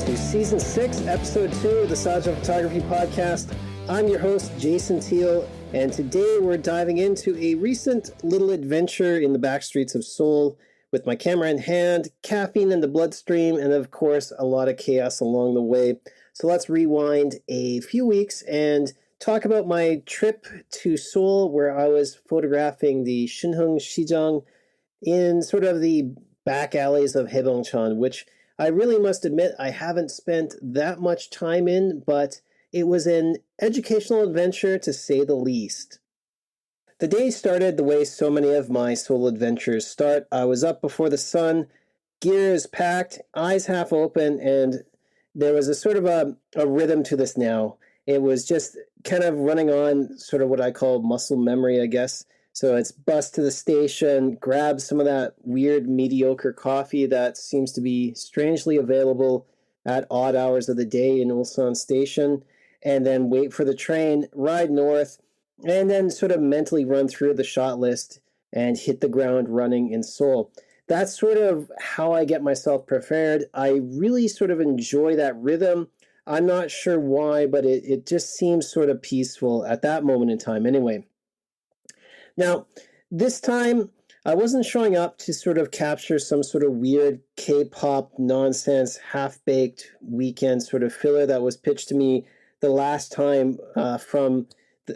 to Season 6, Episode 2 of the Sajin Photography Podcast. I'm your host, Jason Teal, and today we're diving into a recent little adventure in the back streets of Seoul with my camera in hand, caffeine in the bloodstream, and of course, a lot of chaos along the way. So let's rewind a few weeks and talk about my trip to Seoul, where I was photographing the Shinheung Sijang in sort of the back alleys of Haebongchon, which I really must admit I haven't spent that much time in, but it was an educational adventure to say the least. The day started the way so many of my Seoul adventures start. I was up before the sun, gears packed, eyes half open, and there was a sort of a rhythm to this now. It was just kind of running on sort of what I call muscle memory, I guess. So it's bus to the station, grab some of that weird mediocre coffee that seems to be strangely available at odd hours of the day in Ulsan Station, and then wait for the train, ride north, and then sort of mentally run through the shot list and hit the ground running in Seoul. That's sort of how I get myself prepared. I really sort of enjoy that rhythm. I'm not sure why, but it just seems sort of peaceful at that moment in time anyway. Now, this time, I wasn't showing up to sort of capture some sort of weird K-pop nonsense, half-baked weekend sort of filler that was pitched to me the last time from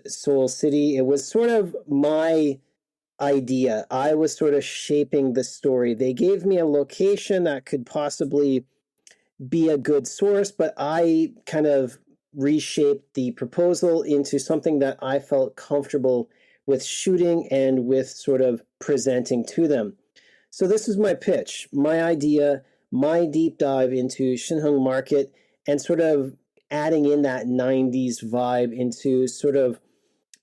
Seoul City. It was sort of my idea. I was sort of shaping the story. They gave me a location that could possibly be a good source, but I kind of reshaped the proposal into something that I felt comfortable with shooting and with sort of presenting to them. So this is my pitch, my idea, my deep dive into Shinheung Market, and sort of adding in that 90s vibe into sort of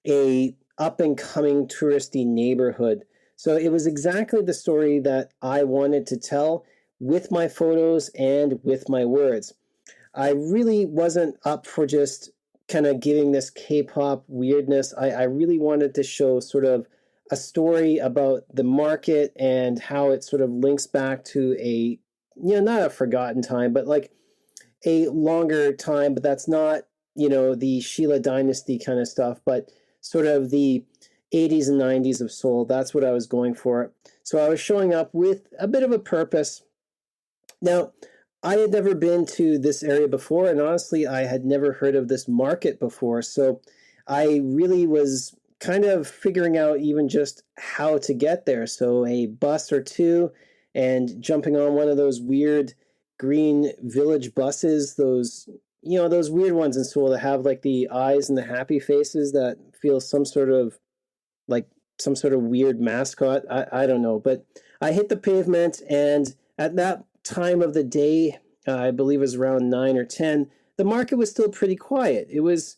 a up-and-coming touristy neighborhood. So it was exactly the story that I wanted to tell with my photos and with my words. I really wasn't up for just kind of giving this K-pop weirdness. I really wanted to show sort of a story about the market and how it sort of links back to a, not a forgotten time, but like a longer time, but that's not, the Sheila Dynasty kind of stuff, but sort of the 80s and 90s of Seoul. That's what I was going for. So I was showing up with a bit of a purpose. Now, I had never been to this area before, and honestly, I had never heard of this market before. So I really was kind of figuring out even just how to get there. So a bus or two and jumping on one of those weird green village buses, those weird ones in Seoul that have like the eyes and the happy faces that feel some sort of weird mascot. I don't know, but I hit the pavement, and at that time of the day, I believe it was around 9 or 10, the market was still pretty quiet. It was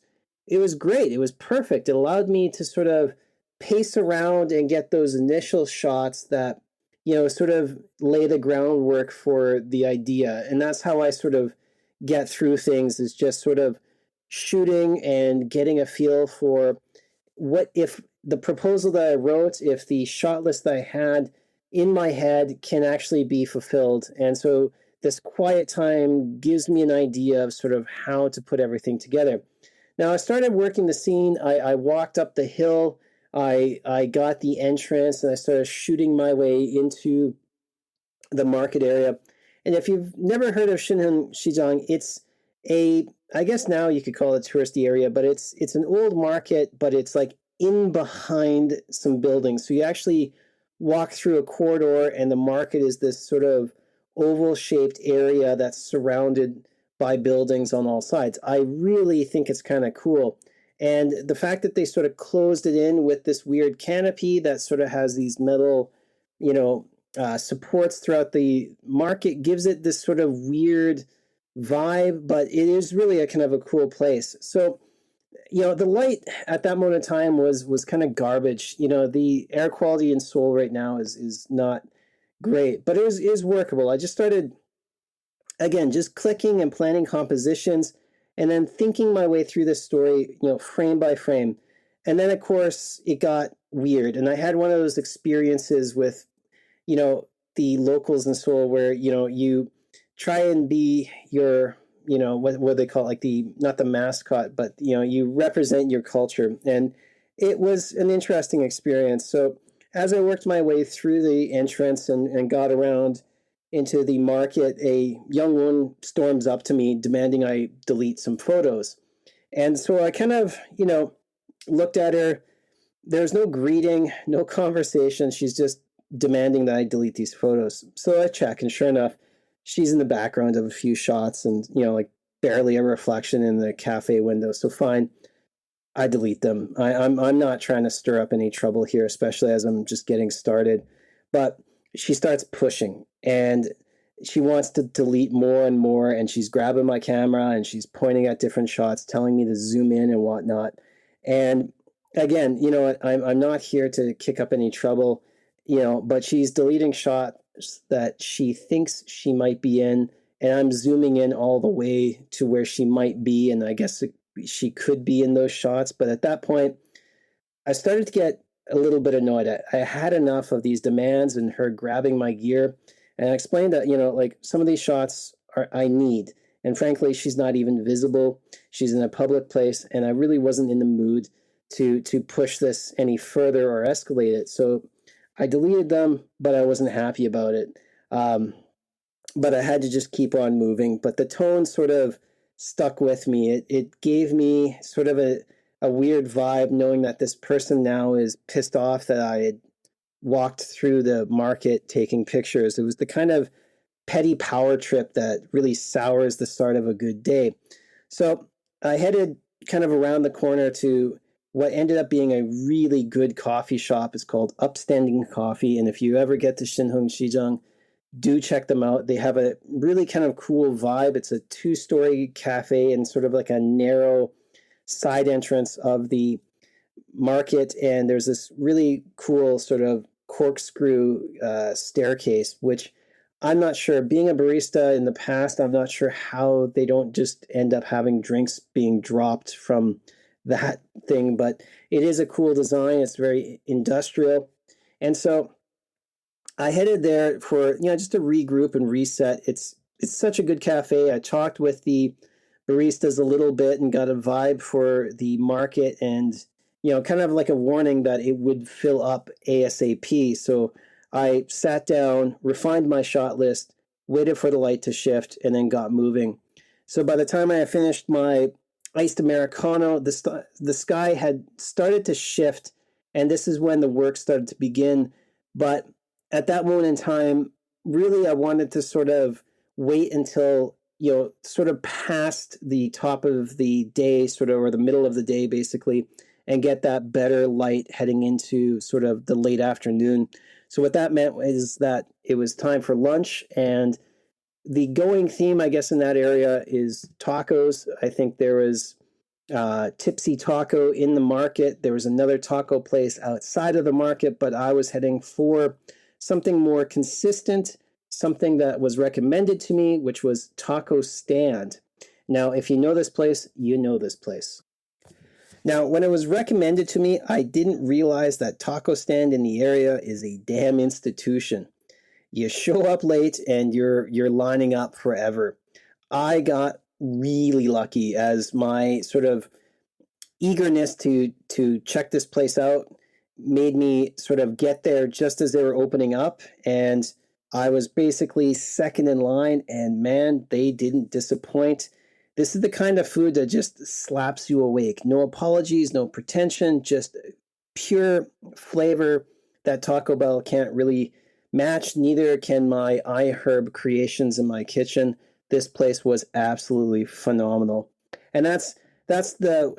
great. It was perfect. It allowed me to sort of pace around and get those initial shots that, sort of lay the groundwork for the idea. And that's how I sort of get through things, is just sort of shooting and getting a feel for what if the proposal that I wrote, if the shot list that I had in my head can actually be fulfilled. And so this quiet time gives me an idea of sort of how to put everything together. Now, I started working the scene. I walked up the hill. I got the entrance, and I started shooting my way into the market area. And if you've never heard of Shinheung Sijang, it's I guess now you could call it a touristy area, but it's an old market, but it's like in behind some buildings. So you actually walk through a corridor, and the market is this sort of oval-shaped area that's surrounded by buildings on all sides. I really think it's kind of cool. And the fact that they sort of closed it in with this weird canopy that sort of has these metal, supports throughout the market gives it this sort of weird vibe, but it is really a kind of a cool place. So the light at that moment in time was kind of garbage. The air quality in Seoul right now is not great, but it is workable. I just started, again, just clicking and planning compositions and then thinking my way through this story, frame by frame. And then, of course, it got weird. And I had one of those experiences with, the locals in Seoul where, you try and be your, what they call it, like not the mascot, but, you represent your culture. And it was an interesting experience. So as I worked my way through the entrance and got around into the market, a young woman storms up to me demanding I delete some photos. And so I kind of, looked at her. There's no greeting, no conversation. She's just demanding that I delete these photos. So I check, and sure enough, she's in the background of a few shots and, like barely a reflection in the cafe window. So fine, I delete them. I'm not trying to stir up any trouble here, especially as I'm just getting started. But she starts pushing, and she wants to delete more and more, and she's grabbing my camera and she's pointing at different shots, telling me to zoom in and whatnot. And again, I'm not here to kick up any trouble, but she's deleting shots that she thinks she might be in, and I'm zooming in all the way to where she might be, and I guess she could be in those shots. But at that point, I started to get a little bit annoyed. I had enough of these demands and her grabbing my gear, and I explained that, like some of these shots I need. And frankly, she's not even visible. She's in a public place, and I really wasn't in the mood to push this any further or escalate it. So I deleted them, but I wasn't happy about it. But I had to just keep on moving. But the tone sort of stuck with me. It gave me sort of a weird vibe, knowing that this person now is pissed off that I had walked through the market taking pictures. It was the kind of petty power trip that really sours the start of a good day. So I headed kind of around the corner to what ended up being a really good coffee shop. It's called Upstanding Coffee. And if you ever get to Shinheung, do check them out. They have a really kind of cool vibe. It's a 2-story cafe and sort of like a narrow side entrance of the market. And there's this really cool sort of corkscrew staircase, which I'm not sure. Being a barista in the past, I'm not sure how they don't just end up having drinks being dropped from that thing, but it is a cool design. It's very industrial. And so I headed there for, just to regroup and reset. It's such a good cafe. I talked with the baristas a little bit and got a vibe for the market, and, kind of like a warning that it would fill up ASAP. So I sat down, refined my shot list, waited for the light to shift, and then got moving. So by the time I had finished my iced Americano, the sky had started to shift, and this is when the work started to begin. But at that moment in time, really, I wanted to sort of wait until, sort of past the top of the day, sort of, or the middle of the day, basically, and get that better light heading into sort of the late afternoon. So what that meant is that it was time for lunch, and the going theme, I guess, in that area is tacos. I think there was Tipsy Taco in the market. There was another taco place outside of the market, but I was heading for something more consistent, something that was recommended to me, which was Taco Stand. Now, if you know this place, you know this place. Now, when it was recommended to me, I didn't realize that Taco Stand in the area is a damn institution. You show up late and you're lining up forever. I got really lucky, as my sort of eagerness to check this place out made me sort of get there just as they were opening up, and I was basically second in line, and man, they didn't disappoint. This is the kind of food that just slaps you awake. No apologies, no pretension, just pure flavor that Taco Bell can't really match. Neither can my iHerb creations in my kitchen. This place was absolutely phenomenal. And that's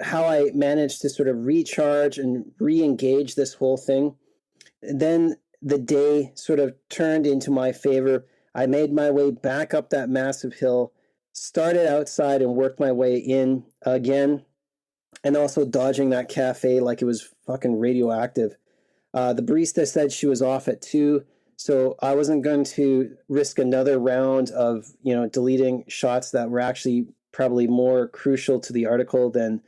how I managed to sort of recharge and re-engage this whole thing. And then the day sort of turned into my favor. I made my way back up that massive hill, started outside and worked my way in again, and also dodging that cafe like it was fucking radioactive. The barista said she was off at 2, so I wasn't going to risk another round of, deleting shots that were actually probably more crucial to the article than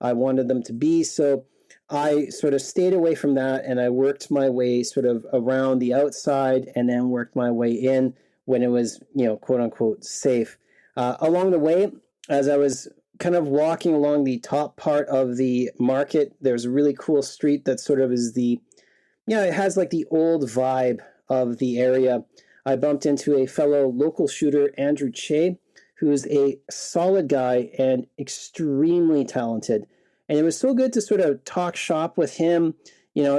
I wanted them to be. So I sort of stayed away from that, and I worked my way sort of around the outside and then worked my way in, when it was, quote unquote safe. Along the way, as I was kind of walking along the top part of the market, there's a really cool street that sort of is it has like the old vibe of the area. I bumped into a fellow local shooter, Andrew Che, who's a solid guy and extremely talented. And it was so good to sort of talk shop with him,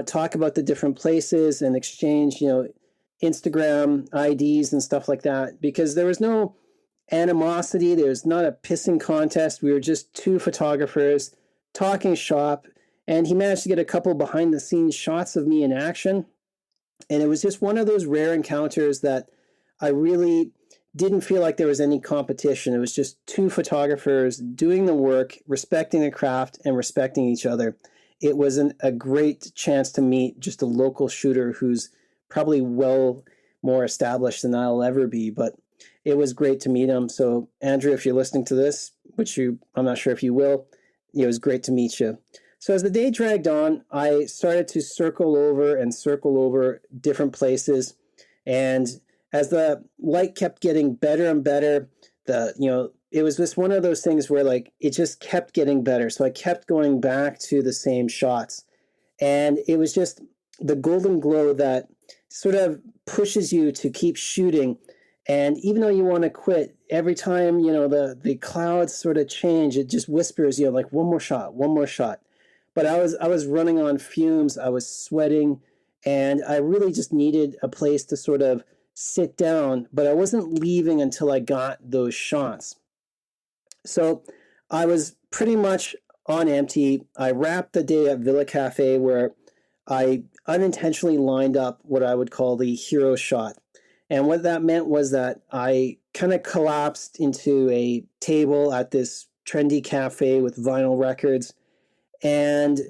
talk about the different places and exchange, Instagram IDs and stuff like that, because there was no animosity. There's not a pissing contest. We were just two photographers talking shop, and he managed to get a couple behind the scenes shots of me in action. And it was just one of those rare encounters that I really didn't feel like there was any competition. It was just two photographers doing the work, respecting the craft, and respecting each other. It was a great chance to meet just a local shooter who's probably well more established than I'll ever be, but it was great to meet him. So, Andrew, if you're listening to this, I'm not sure if you will, it was great to meet you. So as the day dragged on, I started to circle over different places. And as the light kept getting better and better, it was just one of those things where like it just kept getting better. So I kept going back to the same shots. And it was just the golden glow that sort of pushes you to keep shooting. And even though you want to quit, every time, the clouds sort of change, it just whispers, like one more shot. But I was running on fumes, I was sweating, and I really just needed a place to sort of sit down, but I wasn't leaving until I got those shots. So I was pretty much on empty. I wrapped the day at Villa Cafe, where I unintentionally lined up what I would call the hero shot. And what that meant was that I kind of collapsed into a table at this trendy cafe with vinyl records. And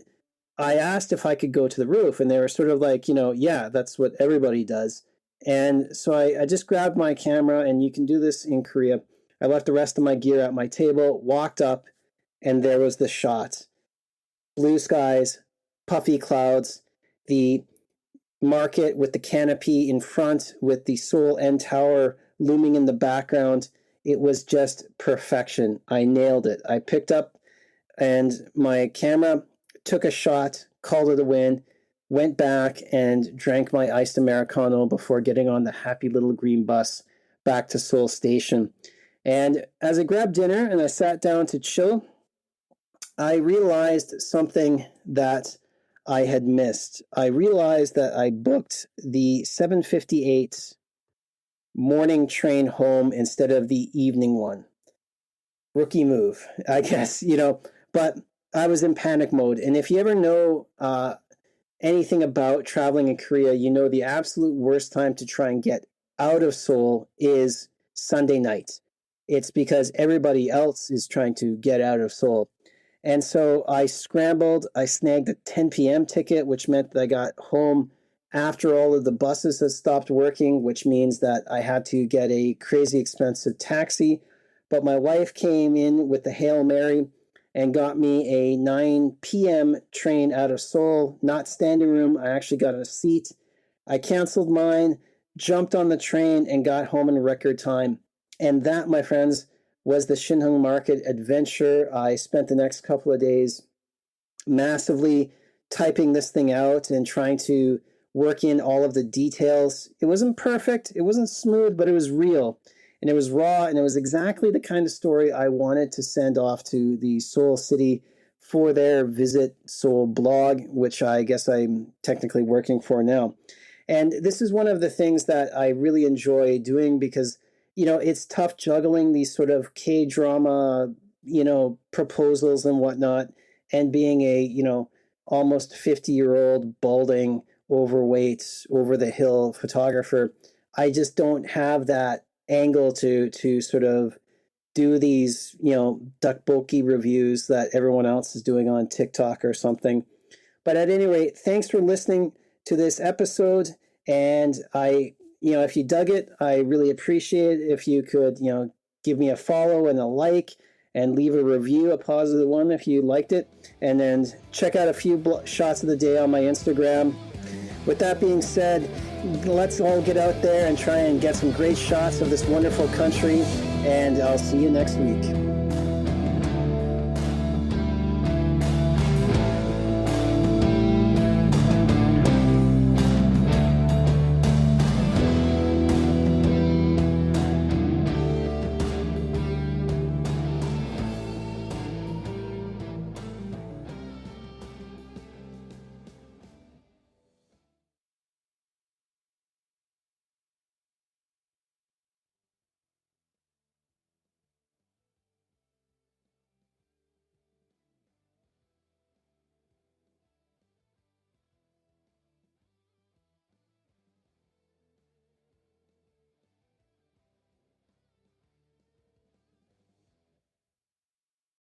I asked if I could go to the roof, and they were sort of like, yeah, that's what everybody does. And so I just grabbed my camera, and you can do this in Korea. I left the rest of my gear at my table, walked up, and there was the shot. Blue skies, puffy clouds, the market with the canopy in front with the Seoul End Tower looming in the background. It was just perfection. I nailed it. I picked up and my camera, took a shot, called it a win, went back and drank my iced Americano before getting on the happy little green bus back to Seoul Station. And as I grabbed dinner and I sat down to chill, I realized something that I had missed. I realized that I booked the 7:58 morning train home instead of the evening one. Rookie move, I guess, but I was in panic mode. And if you ever know anything about traveling in Korea, the absolute worst time to try and get out of Seoul is Sunday night. It's because everybody else is trying to get out of Seoul. And so I scrambled. I snagged a 10 p.m. ticket, which meant that I got home after all of the buses had stopped working, which means that I had to get a crazy expensive taxi. But my wife came in with the Hail Mary and got me a 9 p.m. train out of Seoul, not standing room. I actually got a seat. I canceled mine, jumped on the train, and got home in record time. And that, my friends, was the Shinheung Market adventure. I spent the next couple of days massively typing this thing out and trying to work in all of the details. It wasn't perfect, it wasn't smooth, but it was real. And it was raw, and it was exactly the kind of story I wanted to send off to the Seoul City for their Visit Seoul blog, which I guess I'm technically working for now. And this is one of the things that I really enjoy doing because, it's tough juggling these sort of K-drama, proposals and whatnot, and being a, almost 50-year-old, balding, overweight, over-the-hill photographer. I just don't have that angle to sort of do these, tteokbokki reviews that everyone else is doing on TikTok or something. But at any rate, thanks for listening to this episode. And if you dug it, I really appreciate it if you could, give me a follow and a like and leave a review, a positive one if you liked it. And then check out a few shots of the day on my Instagram. With that being said, let's all get out there and try and get some great shots of this wonderful country, and I'll see you next week.